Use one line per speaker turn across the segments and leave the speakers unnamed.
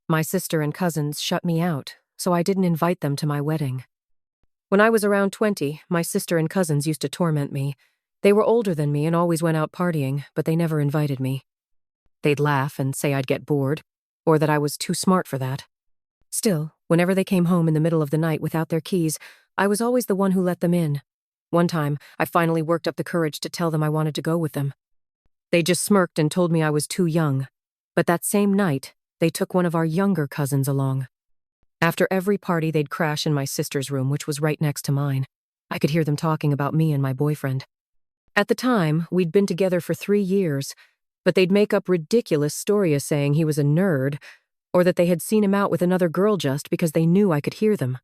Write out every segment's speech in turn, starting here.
My sister and cousins shut me out, so I didn't invite them to my wedding. When I was around 20, my sister and cousins used to torment me. They were older than me and always went out partying, but they never invited me. They'd laugh and say I'd get bored, or that I was too smart for that. Still, whenever they came home in the middle of the night without their keys, I was always the one who let them in. One time, I finally worked up the courage to tell them I wanted to go with them. They just smirked and told me I was too young. But that same night, they took one of our younger cousins along. After every party, they'd crash in my sister's room, which was right next to mine. I could hear them talking about me and my boyfriend. At the time, we'd been together for 3 years, but they'd make up ridiculous stories saying he was a nerd, or that they had seen him out with another girl just because they knew I could hear them.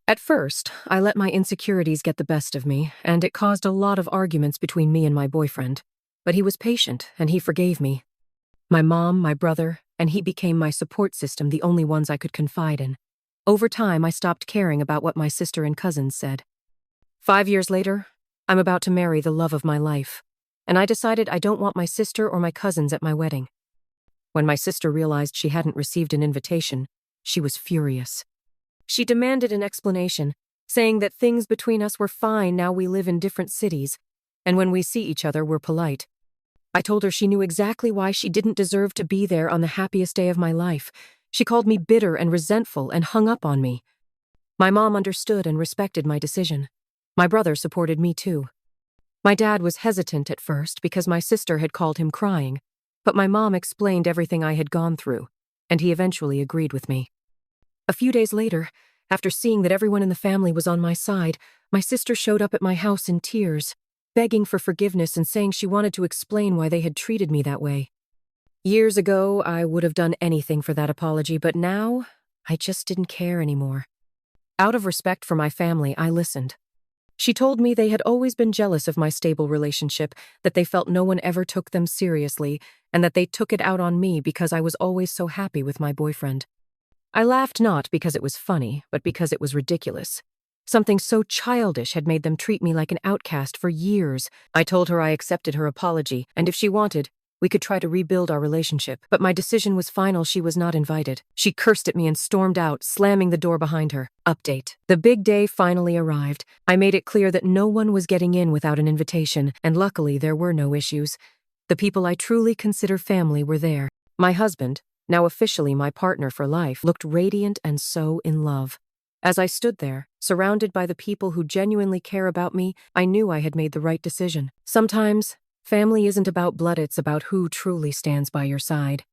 At first, I let my insecurities get the best of me, and it caused a lot of arguments between me and my boyfriend. But he was patient, and he forgave me. My mom, my brother, and he became my support system, the only ones I could confide in. Over time, I stopped caring about what my sister and cousins said. 5 years later, I'm about to marry the love of my life, and I decided I don't want my sister or my cousins at my wedding. When my sister realized she hadn't received an invitation, she was furious. She demanded an explanation, saying that things between us were fine now we live in different cities, and when we see each other, we're polite. I told her she knew exactly why she didn't deserve to be there on the happiest day of my life. She called me bitter and resentful and hung up on me. My mom understood and respected my decision. My brother supported me too. My dad was hesitant at first because my sister had called him crying, but my mom explained everything I had gone through, and he eventually agreed with me. A few days later, after seeing that everyone in the family was on my side, my sister showed up at my house in tears, begging for forgiveness and saying she wanted to explain why they had treated me that way. Years ago, I would have done anything for that apology, but now, I just didn't care anymore. Out of respect for my family, I listened. She told me they had always been jealous of my stable relationship, that they felt no one ever took them seriously, and that they took it out on me because I was always so happy with my boyfriend. I laughed not because it was funny, but because it was ridiculous. Something so childish had made them treat me like an outcast for years. I told her I accepted her apology, and if she wanted, we could try to rebuild our relationship. But my decision was final. She was not invited. She cursed at me and stormed out, slamming the door behind her. Update. The big day finally arrived. I made it clear that no one was getting in without an invitation, and luckily there were no issues. The people I truly consider family were there. My husband, now officially my partner for life, looked radiant and so in love. As I stood there, surrounded by the people who genuinely care about me, I knew I had made the right decision. Sometimes, family isn't about blood, it's about who truly stands by your side.